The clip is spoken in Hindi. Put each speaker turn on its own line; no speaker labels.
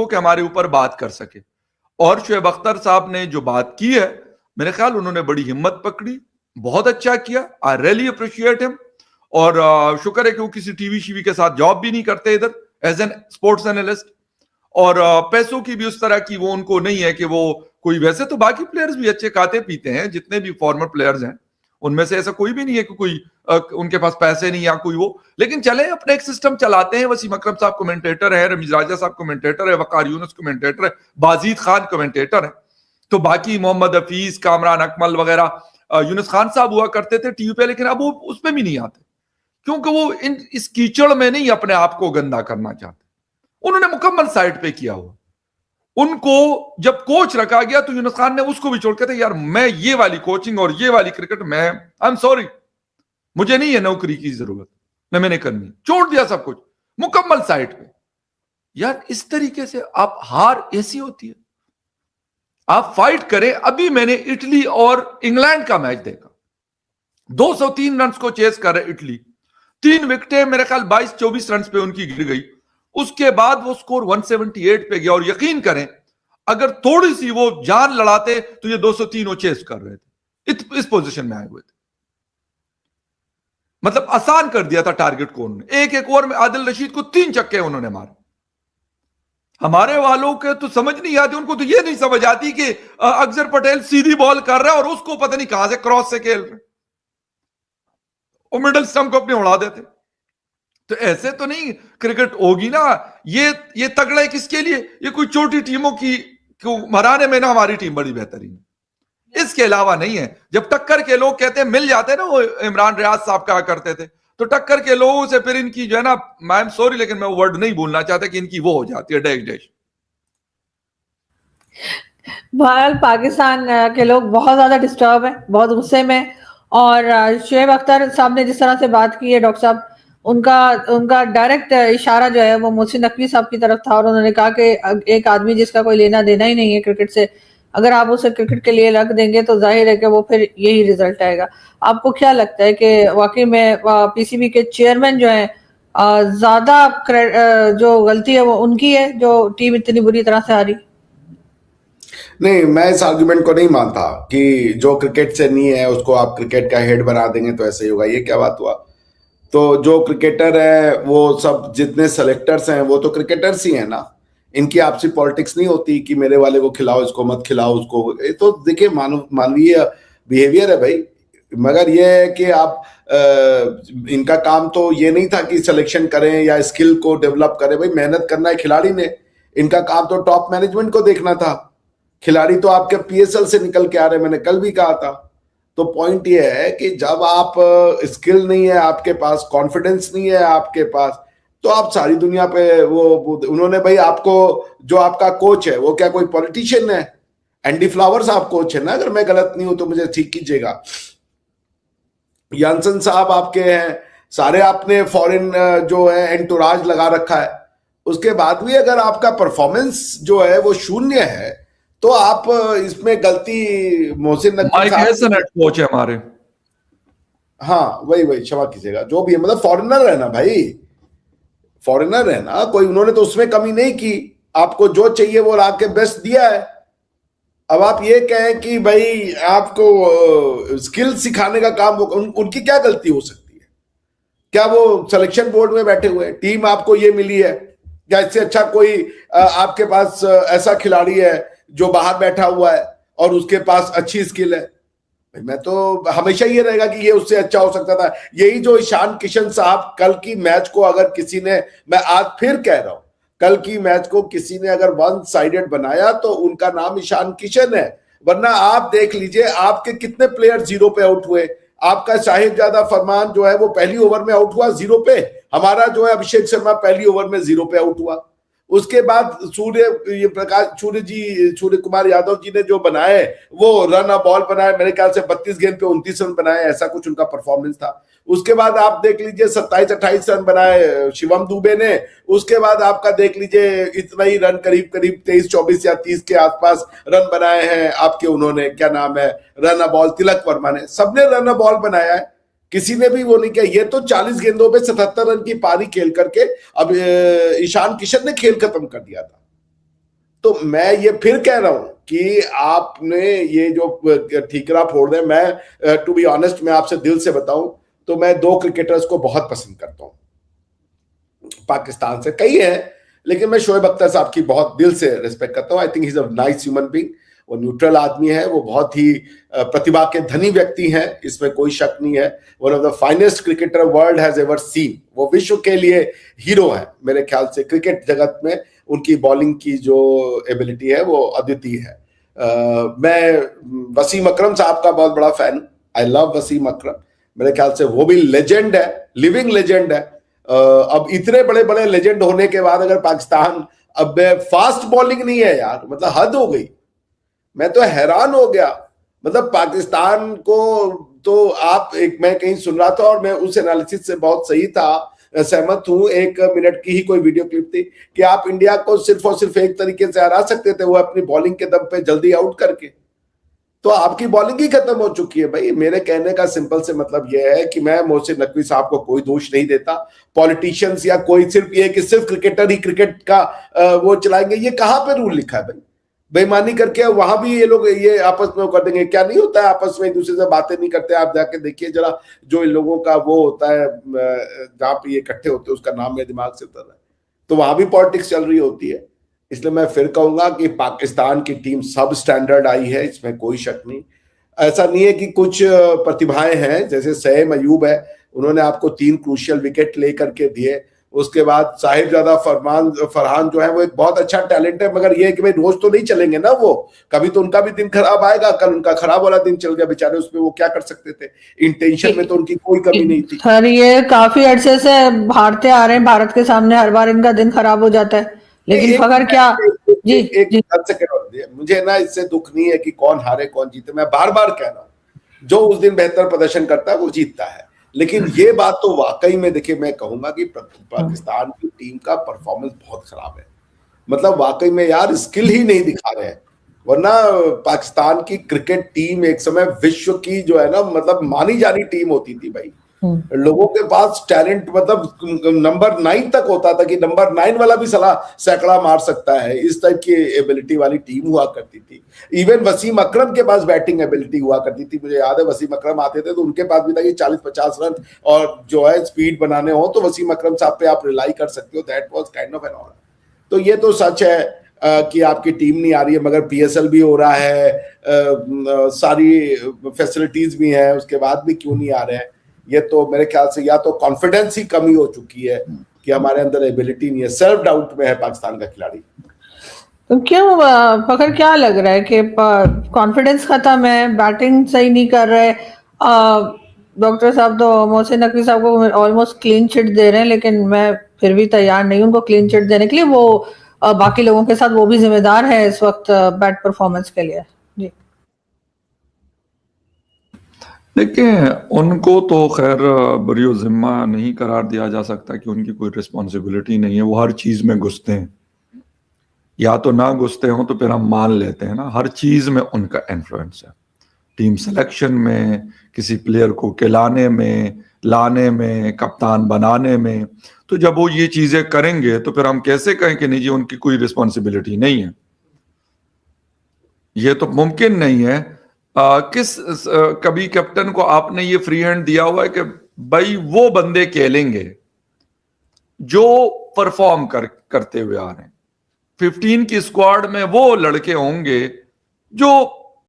कि हमारे ऊपर बात कर सके। और शुएब अख्तर साहब ने जो बात की है, मेरे ख्याल उन्होंने बड़ी हिम्मत पकड़ी, बहुत अच्छा किया। I really appreciate him. और शुक्र है कि वो किसी टीवी शीवी के साथ जॉब भी नहीं करते इधर एज एन स्पोर्ट्स एनालिस्ट। और पैसों की भी उस तरह की वो उनको नहीं है कि वो कोई, वैसे तो बाकी प्लेयर्स भी अच्छे खाते पीते हैं, जितने भी फॉर्मर प्लेयर्स हैं उनमें से ऐसा कोई भी नहीं है कि कोई उनके पास पैसे नहीं या कोई वो, लेकिन चले अपने एक सिस्टम चलाते हैं। वसीम अकरम साहब कमेंटेटर है, रमीज राजा साहब कमेंटेटर है, वकार यूनुस कमेंटेटर है, बाजीद खान कमेंटेटर है, तो बाकी मोहम्मद हफीज, कामरान अकमल वगैरह, यूनुस खान साहब हुआ करते थे टीवी पे, लेकिन अब वो उसमें भी नहीं आते क्योंकि वो इस कीचड़ में नहीं अपने आप को गंदा करना चाहते। उन्होंने मुकम्मल साइड पे किया हुआ। उनको जब कोच रखा गया तो यूनुस खान ने उसको भी छोड़ के थे, यार मैं ये वाली कोचिंग और ये वाली क्रिकेट में आई एम सॉरी, मुझे नहीं है नौकरी की जरूरत, मैंने करनी, छोड़ दिया सब कुछ मुकम्मल साइड पे। यार इस तरीके से आप, हार ऐसी होती है, आप फाइट करें। अभी मैंने इटली और इंग्लैंड का मैच देखा, 203 रन को चेस कर रहे इटली, 3 विकेटें मेरे ख्याल 22-24 रन पे उनकी गिर गई। उसके बाद वो स्कोर 178 पे गया, और यकीन करें अगर थोड़ी सी वो जान लड़ाते तो ये 203 वो चेस कर रहे थे, इस पोजीशन में आए हुए थे। मतलब आसान कर दिया था टारगेट को उन्होंने। एक एक ओवर में आदिल रशीद को 3 छक्के उन्होंने मारे। हमारे वालों के तो समझ नहीं आती, उनको तो ये नहीं समझ आती कि अक्षर पटेल सीधी बॉल कर रहा है और उसको पता नहीं कहां से क्रॉस से खेल रहे, वो मिडल स्टंप को अपने उड़ा देते। तो ऐसे तो नहीं क्रिकेट होगी ना। ये तगड़े किसके लिए, ये कोई छोटी टीमों की हराने में ना हमारी टीम बड़ी बेहतरीन है, इसके अलावा नहीं है। जब टक्कर के लोग कहते हैं मिल जाते हैं ना, वो इमरान रियाज साहब कहा करते थे, तो टक्कर के लोगों से फिर इनकी जो है ना, आई एम सॉरी लेकिन मैं वो वर्ड नहीं बोलना चाहता, कि इनकी वो हो जाती है डैश डैश।
बहरहाल पाकिस्तान के लोग बहुत ज़्यादा डिस्टर्ब है, बहुत गुस्से में। और शुएब अख्तर साहब ने जिस तरह से बात की है, डॉक्टर साहब, उनका उनका डायरेक्ट इशारा जो है वो मोहसिन नकवी साहब की तरफ था, और उन्होंने कहा कि एक आदमी जिसका कोई लेना देना ही नहीं है क्रिकेट से, अगर आप उसे क्रिकेट के लिए रख देंगे तो जाहिर है कि वो फिर यही रिजल्ट आएगा। आपको क्या लगता है कि वाकई में पीसीबी के चेयरमैन जो है ज्यादा जो गलती है वो उनकी है, जो टीम इतनी बुरी तरह से हारी?
नहीं, मैं इस आर्गुमेंट को नहीं मानता कि जो क्रिकेट से नहीं है उसको आप क्रिकेट का हेड बना देंगे तो ऐसे ही होगा। ये क्या बात हुआ? तो जो क्रिकेटर है वो सब जितने सेलेक्टर्स हैं वो तो क्रिकेटर्स ही हैं ना। इनकी आपसी पॉलिटिक्स नहीं होती कि मेरे वाले को खिलाओ, इसको मत खिलाओ, उसको। ये तो देखिए मानवीय बिहेवियर है भाई। मगर ये है कि आप इनका काम तो ये नहीं था कि सिलेक्शन करें या स्किल को डेवलप करें। भाई मेहनत करना है खिलाड़ी ने, इनका काम तो टॉप मैनेजमेंट को देखना था। खिलाड़ी तो आपके पीएसएल से निकल के आ रहे, मैंने कल भी कहा था। तो पॉइंट ये है कि जब आप स्किल नहीं है आपके पास, कॉन्फिडेंस नहीं है आपके पास, तो आप सारी दुनिया पे वो उन्होंने भाई आपको, जो आपका कोच है वो क्या कोई पॉलिटिशियन है? एंडी फ्लावर्स आप कोच है ना, अगर मैं गलत नहीं हूं तो मुझे ठीक कीजिएगा। यानसन साहब आपके हैं, सारे आपने फॉरेन जो है एंटुराज लगा रखा है। उसके बाद भी अगर आपका परफॉर्मेंस जो है वो शून्य है तो आप इसमें गलती मोहसिन नकवी
साहब कोच है हमारे।
हाँ वही क्षमा कीजिएगा, जो भी है, मतलब फॉरेनर है ना भाई, फॉरेनर है ना कोई, उन्होंने तो उसमें कमी नहीं की। आपको जो चाहिए वो ला के बेस्ट दिया है। अब आप ये कहें कि भाई आपको स्किल सिखाने का काम उनकी क्या गलती हो सकती है? क्या वो सिलेक्शन बोर्ड में बैठे हुए हैं? टीम आपको ये मिली है क्या? इससे अच्छा कोई आपके पास ऐसा खिलाड़ी है जो बाहर बैठा हुआ है और उसके पास अच्छी स्किल है? मैं तो हमेशा ये रहेगा कि ये उससे अच्छा हो सकता था। यही जो ईशान किशन साहब, कल की मैच को अगर किसी ने, मैं आज फिर कह रहा हूं, कल की मैच को किसी ने अगर वन साइडेड बनाया तो उनका नाम ईशान किशन है। वरना आप देख लीजिए आपके कितने प्लेयर जीरो पे आउट हुए। आपका साहिबजादा फरमान जो है वो पहली ओवर में आउट हुआ 0 पे। हमारा जो है अभिषेक शर्मा पहली ओवर में 0 पे आउट हुआ। उसके बाद सूर्य कुमार यादव जी ने जो बनाए वो रन बॉल बनाए, मेरे ख्याल से 32 गेंद पे 29 रन बनाए, ऐसा कुछ उनका परफॉर्मेंस था। उसके बाद आप देख लीजिए 27-28 रन बनाए शिवम दुबे ने। उसके बाद आपका देख लीजिए इतना ही रन, करीब 23-24 या 30 के आसपास रन बनाए हैं आपके, उन्होंने क्या नाम है, रन बॉल तिलक वर्मा ने, सबने रन बॉल बनाया है। किसी ने भी वो नहीं किया। ये तो 40 गेंदों पे 77 रन की पारी खेल करके अब ईशान किशन ने खेल खत्म कर दिया था। तो मैं ये फिर कह रहा हूं कि आपने ये जो ठीकरा फोड़ दे, मैं टू बी ऑनेस्ट, मैं आपसे दिल से बताऊं तो मैं 2 क्रिकेटर्स को बहुत पसंद करता हूं पाकिस्तान से, कई हैं, लेकिन मैं शोएब अख्तर साहब की बहुत दिल से रिस्पेक्ट करता हूं। I think he is a nice human being. वो न्यूट्रल आदमी है, वो बहुत ही प्रतिभा के धनी व्यक्ति हैं, इसमें कोई शक नहीं है। One of the finest cricketer world has ever seen. वो विश्व के लिए हीरो है मेरे ख्याल से। क्रिकेट जगत में उनकी बॉलिंग की जो एबिलिटी है वो अद्वितीय है। मैं वसीम अकरम साहब का बहुत बड़ा फैन हूं। आई लव वसीम अकरम। मेरे ख्याल से वो भी लेजेंड है, लिविंग लेजेंड है। अब इतने बड़े बड़े लेजेंड होने के बाद अगर पाकिस्तान अब फास्ट बॉलिंग नहीं है यार, मतलब हद हो गई। मैं तो हैरान हो गया। मतलब पाकिस्तान को तो आप मैं कहीं सुन रहा था और मैं उस एनालिसिस से बहुत सही था, सहमत हूं। 1 मिनट की ही कोई वीडियो क्लिप थी कि आप इंडिया को सिर्फ और सिर्फ एक तरीके से हरा सकते थे, वो अपनी बॉलिंग के दम पे जल्दी आउट करके। तो आपकी बॉलिंग ही खत्म हो चुकी है भाई। मेरे कहने का सिंपल से मतलब यह है कि मैं मोहसिन नकवी साहब को कोई दोष नहीं देता। पॉलिटिशियंस या कोई सिर्फ ये कि सिर्फ क्रिकेटर ही क्रिकेट का वो चलाएंगे, ये कहां पे रूल लिखा है भाई? बेईमानी करके वहां भी ये लोग ये आपस में कर देंगे। क्या नहीं होता है आपस में, एक दूसरे से बातें नहीं करते? आप जाके देखिए जरा, जो इन लोगों का वो होता है जहां पे ये इकट्ठे होते हैं, उसका नाम मेरे दिमाग से उतर रहा है, तो वहां भी पॉलिटिक्स चल रही होती है। इसलिए मैं फिर कहूंगा कि पाकिस्तान की टीम सब स्टैंडर्ड आई है, इसमें कोई शक नहीं। ऐसा नहीं है कि कुछ प्रतिभाएं हैं, जैसे सैम अयूब है, उन्होंने आपको 3 क्रूशियल विकेट लेकर के दिए। उसके बाद साहिबजादा फरहान जो है वो एक बहुत अच्छा टैलेंट है, मगर ये है कि भाई रोज तो नहीं चलेंगे ना, वो कभी तो उनका भी दिन खराब आएगा। कल उनका खराब वाला दिन चल गया बेचारे, उसमें वो क्या कर सकते थे? इंटेंशन में तो उनकी कोई कमी नहीं थी।
सर ये काफी अरसे से हारते आ रहे हैं भारत के सामने, हर बार इनका दिन खराब हो जाता है, लेकिन फखर क्या जी
एक सेकंड, मुझे ना इससे दुख नहीं है कि कौन हारे कौन जीते। मैं बार बार कह रहा हूं जो उस दिन बेहतर प्रदर्शन करता है वो जीतता है। लेकिन ये बात तो वाकई में देखिए, मैं कहूंगा कि पाकिस्तान की टीम का परफॉर्मेंस बहुत खराब है। मतलब वाकई में यार स्किल ही नहीं दिखा रहे हैं। वरना पाकिस्तान की क्रिकेट टीम एक समय विश्व की जो है ना, मतलब मानी जानी टीम होती थी भाई। लोगों के पास टैलेंट, मतलब नंबर 9 तक होता था कि नंबर 9 वाला भी सला सैकड़ा मार सकता है, इस टाइप की एबिलिटी वाली टीम हुआ करती थी। इवन वसीम अकरम के पास बैटिंग एबिलिटी हुआ करती थी। मुझे याद है वसीम अकरम आते थे तो उनके पास भी था कि 40-50 रन और जो है स्पीड बनाने हो तो वसीम अकरम साहब पे आप रिलाई कर सकते हो। That was kind of an honour. तो ये तो सच है कि आपकी टीम नहीं आ रही है, मगर पीएसएल भी हो रहा है, सारी फैसिलिटीज भी हैं, उसके बाद भी क्यों नहीं आ रहे हैं? ये तो मेरे ख्याल से या तो कॉन्फिडेंस ही कमी हो चुकी है कि हमारे अंदर एबिलिटी नहीं है, सेल्फ डाउट में है पाकिस्तान का खिलाड़ी।
तो क्यों फखर, क्या लग रहा है कि कॉन्फिडेंस खत्म है, बैटिंग सही नहीं कर रहे? डॉक्टर साहब तो मोहसिन नकवी साहब को ऑलमोस्ट क्लीन चिट दे रहे हैं, लेकिन मैं फिर भी तैयार नहीं उनको क्लीन चिट देने के लिए। वो बाकी लोगों के साथ वो भी जिम्मेदार है इस वक्त बैट परफॉर्मेंस के लिए। जी
देखिए, उनको तो खैर बरियो जिम्मा नहीं करार दिया जा सकता कि उनकी कोई रिस्पॉन्सिबिलिटी नहीं है। वो हर चीज में घुसते हैं, या तो ना घुसते हो तो फिर हम मान लेते हैं ना, हर चीज में उनका इन्फ्लुएंस है। टीम सिलेक्शन में, किसी प्लेयर को खिलाने में, लाने में, कप्तान बनाने में। तो जब वो ये चीजें करेंगे तो फिर हम कैसे कहें कि नहीं जी उनकी कोई रिस्पॉन्सिबिलिटी नहीं है? ये तो मुमकिन नहीं है। कभी कैप्टन को आपने ये फ्री हैंड दिया हुआ है कि भाई वो बंदे खेलेंगे जो परफॉर्म करते हुए आ रहे हैं? 15 की स्क्वाड में वो लड़के होंगे जो